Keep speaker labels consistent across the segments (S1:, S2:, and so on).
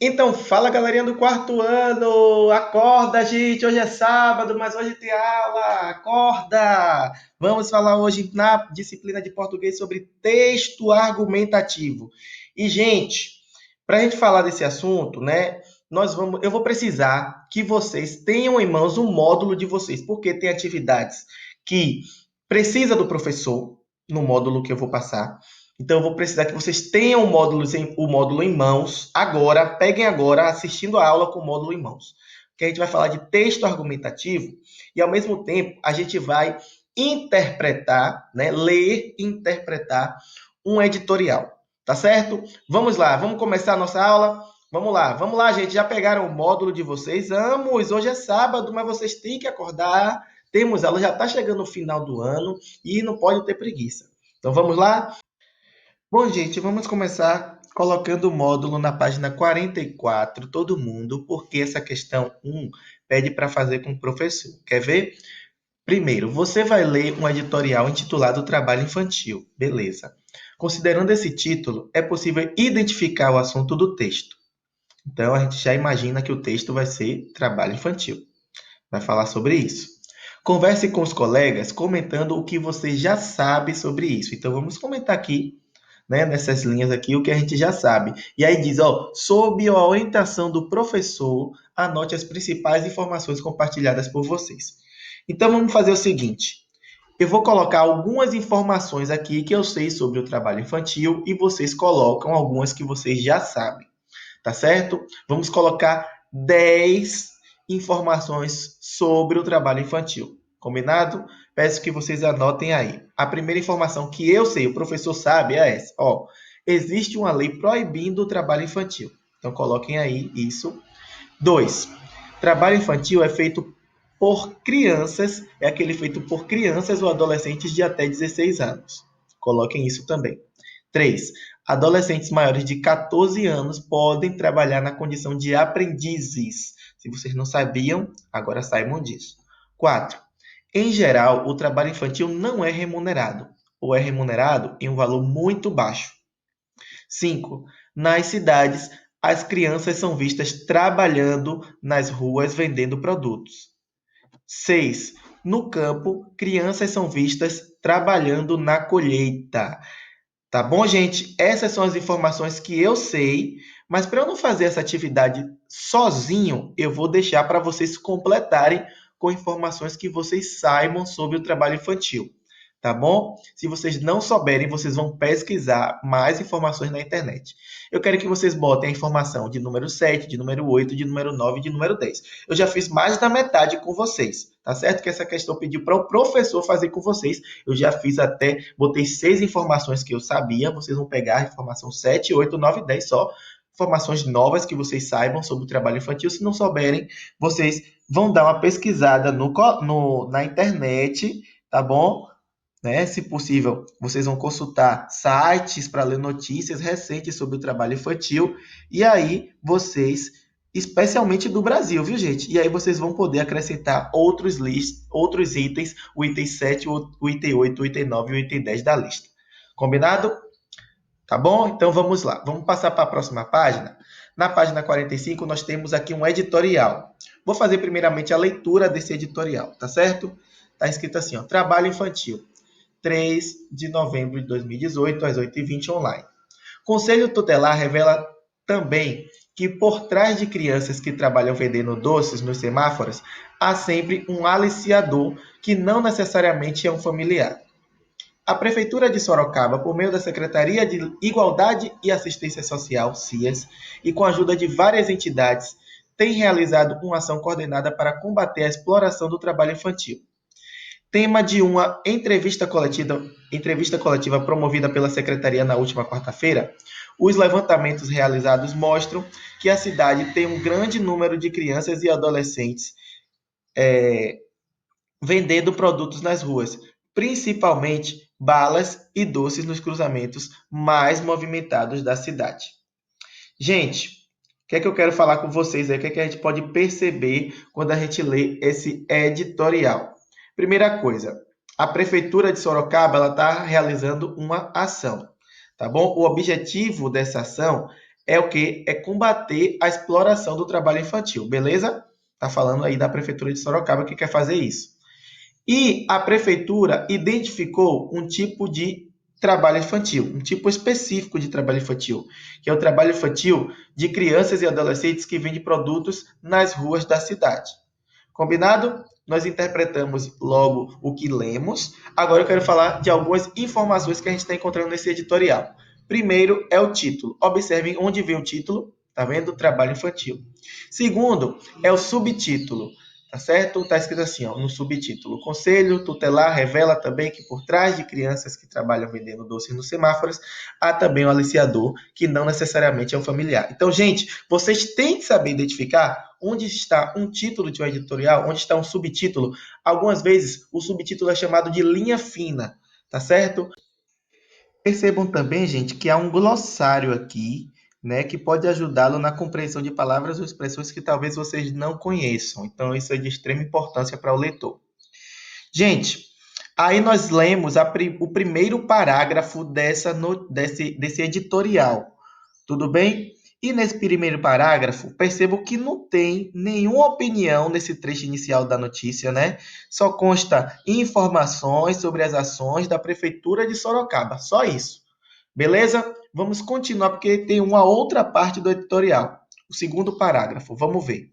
S1: Então, fala galerinha do quarto ano! Acorda, gente! Hoje é sábado, mas hoje tem aula! Acorda! Vamos falar hoje na disciplina de português sobre texto argumentativo. E, gente, para a gente falar desse assunto, né? Eu vou precisar que vocês tenham em mãos um módulo de vocês, porque tem atividades que precisa do professor no módulo que eu vou passar. Então, eu vou precisar que vocês tenham o módulo em mãos agora, peguem agora, assistindo a aula com o módulo em mãos. Que a gente vai falar de texto argumentativo e, ao mesmo tempo, a gente vai interpretar, né, ler e interpretar um editorial. Tá certo? Vamos lá, vamos começar a nossa aula? Vamos lá, gente. Já pegaram o módulo de vocês? Vamos! Hoje é sábado, mas vocês têm que acordar. Temos aula, já está chegando o final do ano e não pode ter preguiça. Então, vamos lá? Bom, gente, vamos começar colocando o módulo na página 44, todo mundo, porque essa questão 1 pede para fazer com o professor. Quer ver? Primeiro, você vai ler um editorial intitulado Trabalho Infantil. Beleza. Considerando esse título, é possível identificar o assunto do texto. Então, a gente já imagina que o texto vai ser trabalho infantil. Vai falar sobre isso. Converse com os colegas comentando o que você já sabe sobre isso. Então, vamos comentar aqui, né, nessas linhas aqui, o que a gente já sabe. E aí diz, ó, sob a orientação do professor, anote as principais informações compartilhadas por vocês. Então, vamos fazer o seguinte. Eu vou colocar algumas informações aqui que eu sei sobre o trabalho infantil e vocês colocam algumas que vocês já sabem, tá certo? Vamos colocar 10 informações sobre o trabalho infantil. Combinado? Peço que vocês anotem aí. A primeira informação que eu sei, o professor sabe, é essa. Ó, existe uma lei proibindo o trabalho infantil. Então, coloquem aí isso. 2. Trabalho infantil é feito por crianças, é aquele feito por crianças ou adolescentes de até 16 anos. Coloquem isso também. 3. Adolescentes maiores de 14 anos podem trabalhar na condição de aprendizes. Se vocês não sabiam, agora saibam disso. 4. Em geral, o trabalho infantil não é remunerado, ou é remunerado em um valor muito baixo. 5. Nas cidades, as crianças são vistas trabalhando nas ruas vendendo produtos. 6. No campo, crianças são vistas trabalhando na colheita. Tá bom, gente? Essas são as informações que eu sei, mas para eu não fazer essa atividade sozinho, eu vou deixar para vocês completarem com informações que vocês saibam sobre o trabalho infantil. Tá bom? Se vocês não souberem, vocês vão pesquisar mais informações na internet. Eu quero que vocês botem a informação de número 7, de número 8, de número 9 e de número 10. Eu já fiz mais da metade com vocês, tá certo? Que essa questão pediu para o professor fazer com vocês. Eu já fiz até, botei 6 informações que eu sabia. Vocês vão pegar a informação 7, 8, 9 e 10 só. Informações novas que vocês saibam sobre o trabalho infantil. Se não souberem, vocês vão dar uma pesquisada na internet, tá bom? Né? Se possível, vocês vão consultar sites para ler notícias recentes sobre o trabalho infantil. E aí, vocês, especialmente do Brasil, viu, gente? E aí vocês vão poder acrescentar outros itens, o item 7, o item 8, o item 9 e o item 10 da lista. Combinado? Tá bom? Então vamos lá. Vamos passar para a próxima página. Na página 45, nós temos aqui um editorial. Vou fazer primeiramente a leitura desse editorial, tá certo? Está escrito assim, ó, trabalho infantil. 3 de novembro de 2018, às 8h20, online. Conselho Tutelar revela também que por trás de crianças que trabalham vendendo doces nos semáforos, há sempre um aliciador que não necessariamente é um familiar. A Prefeitura de Sorocaba, por meio da Secretaria de Igualdade e Assistência Social, CIAS, e com a ajuda de várias entidades, tem realizado uma ação coordenada para combater a exploração do trabalho infantil. Tema de uma entrevista coletiva promovida pela Secretaria na última quarta-feira, os levantamentos realizados mostram que a cidade tem um grande número de crianças e adolescentes vendendo produtos nas ruas, principalmente balas e doces nos cruzamentos mais movimentados da cidade. Gente, o que é que eu quero falar com vocês aí? O que é que a gente pode perceber quando a gente lê esse editorial? Primeira coisa, a Prefeitura de Sorocaba está realizando uma ação, tá bom? O objetivo dessa ação é o quê? É combater a exploração do trabalho infantil, beleza? Tá falando aí da Prefeitura de Sorocaba que quer fazer isso. E a prefeitura identificou um tipo de trabalho infantil, um tipo específico de trabalho infantil, que é o trabalho infantil de crianças e adolescentes que vendem produtos nas ruas da cidade. Combinado? Nós interpretamos logo o que lemos. Agora eu quero falar de algumas informações que a gente está encontrando nesse editorial. Primeiro é o título. Observem onde vem o título. Tá vendo? Trabalho infantil. Segundo é o subtítulo. Tá certo? Está escrito assim, ó, no subtítulo. O Conselho Tutelar revela também que por trás de crianças que trabalham vendendo doces nos semáforos, há também um aliciador que não necessariamente é um familiar. Então, gente, vocês têm que saber identificar onde está um título de um editorial, onde está um subtítulo. Algumas vezes o subtítulo é chamado de linha fina, tá certo? Percebam também, gente, que há um glossário aqui, né, que pode ajudá-lo na compreensão de palavras ou expressões que talvez vocês não conheçam. Então, isso é de extrema importância para o leitor. Gente, aí nós lemos o primeiro parágrafo desse editorial. Tudo bem? E nesse primeiro parágrafo, percebo que não tem nenhuma opinião nesse trecho inicial da notícia, né? Só consta informações sobre as ações da Prefeitura de Sorocaba. Só isso. Beleza? Vamos continuar porque tem uma outra parte do editorial. O segundo parágrafo. Vamos ver.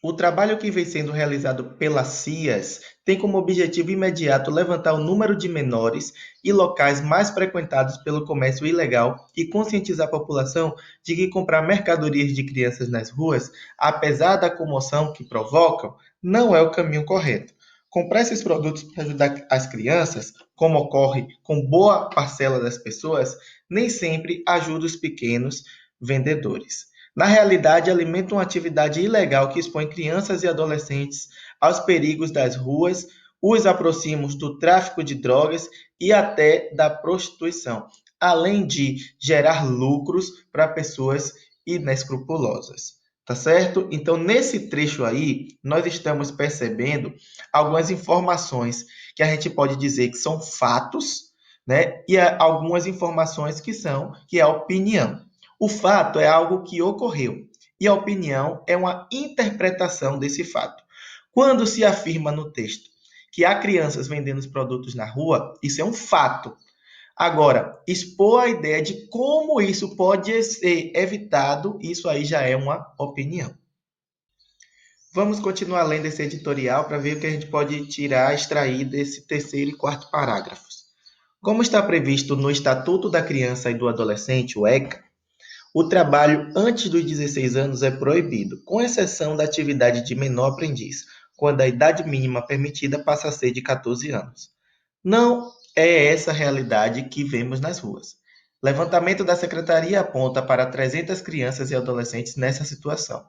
S1: O trabalho que vem sendo realizado pelas CIAs tem como objetivo imediato levantar o número de menores e locais mais frequentados pelo comércio ilegal e conscientizar a população de que comprar mercadorias de crianças nas ruas, apesar da comoção que provocam, não é o caminho correto. Comprar esses produtos para ajudar as crianças, como ocorre com boa parcela das pessoas, nem sempre ajuda os pequenos vendedores. Na realidade, alimenta uma atividade ilegal que expõe crianças e adolescentes aos perigos das ruas, os aproxima do tráfico de drogas e até da prostituição, além de gerar lucros para pessoas inescrupulosas. Tá certo? Então, nesse trecho aí, nós estamos percebendo algumas informações que a gente pode dizer que são fatos, né? E algumas informações que é a opinião. O fato é algo que ocorreu e a opinião é uma interpretação desse fato. Quando se afirma no texto que há crianças vendendo os produtos na rua, isso é um fato. Agora, expor a ideia de como isso pode ser evitado, isso aí já é uma opinião. Vamos continuar lendo esse editorial para ver o que a gente pode tirar, extrair desse terceiro e quarto parágrafos. Como está previsto no Estatuto da Criança e do Adolescente, o ECA, o trabalho antes dos 16 anos é proibido, com exceção da atividade de menor aprendiz, quando a idade mínima permitida passa a ser de 14 anos. Não é essa a realidade que vemos nas ruas. Levantamento da secretaria aponta para 300 crianças e adolescentes nessa situação.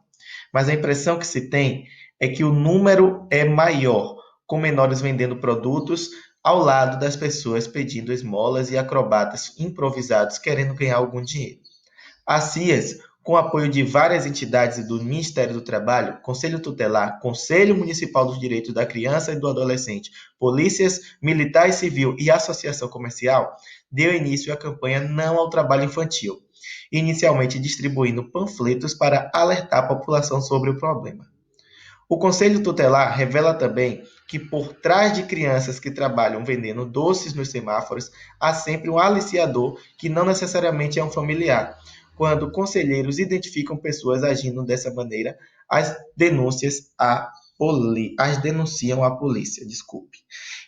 S1: Mas a impressão que se tem é que o número é maior, com menores vendendo produtos ao lado das pessoas pedindo esmolas e acrobatas improvisados querendo ganhar algum dinheiro. A CIAS, com apoio de várias entidades e do Ministério do Trabalho, Conselho Tutelar, Conselho Municipal dos Direitos da Criança e do Adolescente, polícias, militar e civil e associação comercial, deu início à campanha Não ao Trabalho Infantil, inicialmente distribuindo panfletos para alertar a população sobre o problema. O Conselho Tutelar revela também que por trás de crianças que trabalham vendendo doces nos semáforos, há sempre um aliciador que não necessariamente é um familiar. Quando conselheiros identificam pessoas agindo dessa maneira, as denunciam à polícia, desculpe.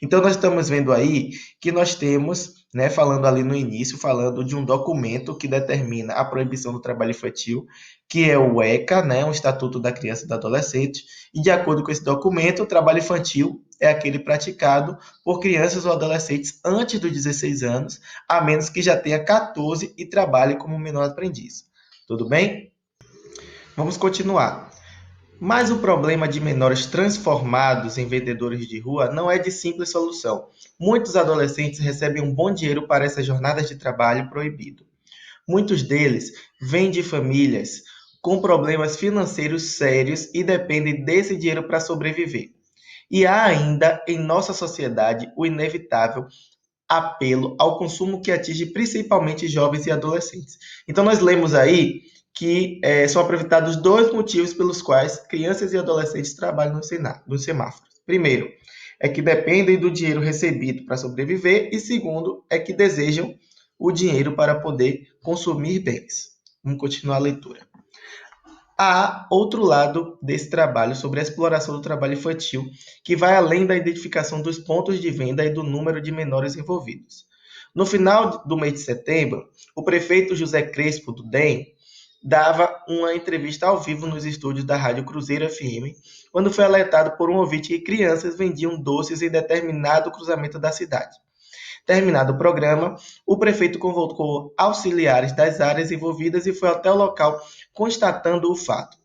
S1: Então nós estamos vendo aí que nós temos, né, falando ali no início, falando de um documento que determina a proibição do trabalho infantil, que é o ECA, né, o Estatuto da Criança e do Adolescente, e de acordo com esse documento, o trabalho infantil é aquele praticado por crianças ou adolescentes antes dos 16 anos, a menos que já tenha 14 e trabalhe como menor aprendiz. Tudo bem? Vamos continuar. Mas o problema de menores transformados em vendedores de rua não é de simples solução. Muitos adolescentes recebem um bom dinheiro para essas jornadas de trabalho proibido. Muitos deles vêm de famílias com problemas financeiros sérios e dependem desse dinheiro para sobreviver. E há ainda em nossa sociedade o inevitável apelo ao consumo que atinge principalmente jovens e adolescentes. Então nós lemos aí que são apresentados dois motivos pelos quais crianças e adolescentes trabalham nos semáforos. Primeiro, é que dependem do dinheiro recebido para sobreviver, e segundo, é que desejam o dinheiro para poder consumir bens. Vamos continuar a leitura. Há outro lado desse trabalho sobre a exploração do trabalho infantil, que vai além da identificação dos pontos de venda e do número de menores envolvidos. No final do mês de setembro, o prefeito José Crespo, do DEM, dava uma entrevista ao vivo nos estúdios da Rádio Cruzeiro FM, quando foi alertado por um ouvinte que crianças vendiam doces em determinado cruzamento da cidade. Terminado o programa, o prefeito convocou auxiliares das áreas envolvidas e foi até o local constatando o fato.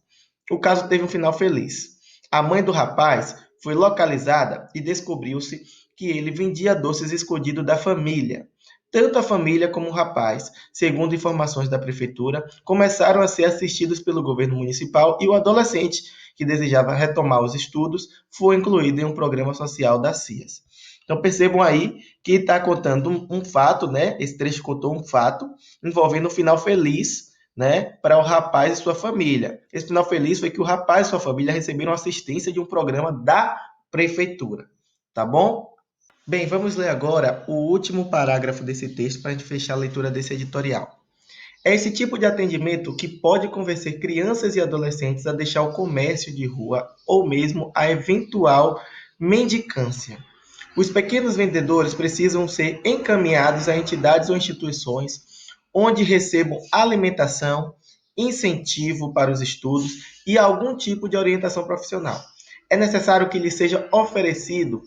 S1: O caso teve um final feliz. A mãe do rapaz foi localizada e descobriu-se que ele vendia doces escondido da família. Tanto a família como o rapaz, segundo informações da prefeitura, começaram a ser assistidos pelo governo municipal, e o adolescente, que desejava retomar os estudos, foi incluído em um programa social da CIAS. Então percebam aí que está contando um fato, né? Esse trecho contou um fato envolvendo um final feliz, né, para o rapaz e sua família. Esse final feliz foi que o rapaz e sua família receberam assistência de um programa da prefeitura. Tá bom? Bem, vamos ler agora o último parágrafo desse texto para a gente fechar a leitura desse editorial. É esse tipo de atendimento que pode convencer crianças e adolescentes a deixar o comércio de rua ou mesmo a eventual mendicância. Os pequenos vendedores precisam ser encaminhados a entidades ou instituições onde recebam alimentação, incentivo para os estudos e algum tipo de orientação profissional. É necessário que lhes seja oferecido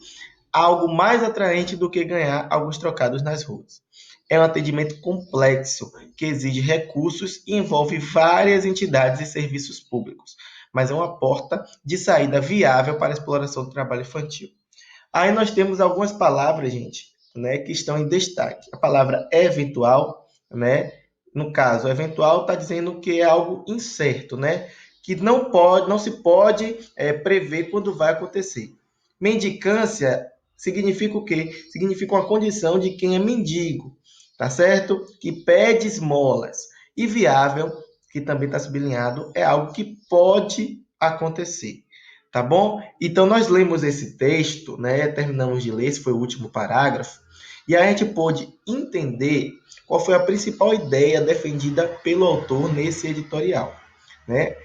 S1: algo mais atraente do que ganhar alguns trocados nas ruas. É um atendimento complexo, que exige recursos e envolve várias entidades e serviços públicos, mas é uma porta de saída viável para a exploração do trabalho infantil. Aí nós temos algumas palavras, gente, né, que estão em destaque. A palavra eventual, né? No caso, eventual está dizendo que é algo incerto, né? Que não se pode prever quando vai acontecer. Mendicância significa o quê? Significa uma condição de quem é mendigo, tá certo? Que pede esmolas. E viável, que também está sublinhado, é algo que pode acontecer. Tá bom? Então, nós lemos esse texto, né? Terminamos de ler, esse foi o último parágrafo, e a gente pôde entender qual foi a principal ideia defendida pelo autor nesse editorial, né?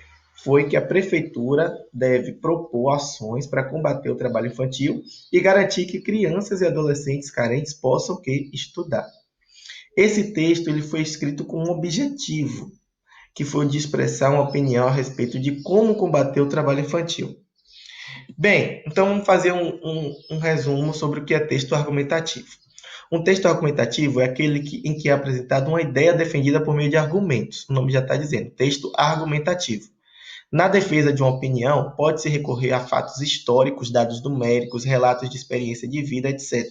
S1: Foi que a prefeitura deve propor ações para combater o trabalho infantil e garantir que crianças e adolescentes carentes possam estudar. Esse texto ele foi escrito com um objetivo, que foi o de expressar uma opinião a respeito de como combater o trabalho infantil. Bem, então vamos fazer um resumo sobre o que é texto argumentativo. Um texto argumentativo é aquele em que é apresentada uma ideia defendida por meio de argumentos. O nome já está dizendo, texto argumentativo. Na defesa de uma opinião, pode-se recorrer a fatos históricos, dados numéricos, relatos de experiência de vida, etc.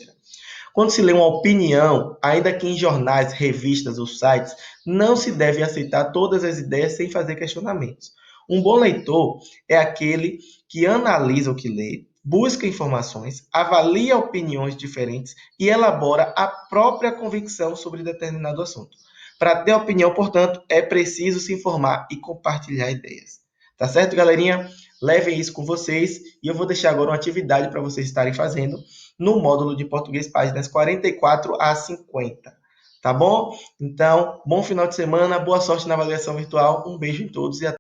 S1: Quando se lê uma opinião, ainda que em jornais, revistas ou sites, não se deve aceitar todas as ideias sem fazer questionamentos. Um bom leitor é aquele que analisa o que lê, busca informações, avalia opiniões diferentes e elabora a própria convicção sobre determinado assunto. Para ter opinião, portanto, é preciso se informar e compartilhar ideias. Tá certo, galerinha? Levem isso com vocês e eu vou deixar agora uma atividade para vocês estarem fazendo no módulo de português, páginas 44 a 50. Tá bom? Então, bom final de semana, boa sorte na avaliação virtual, um beijo em todos e até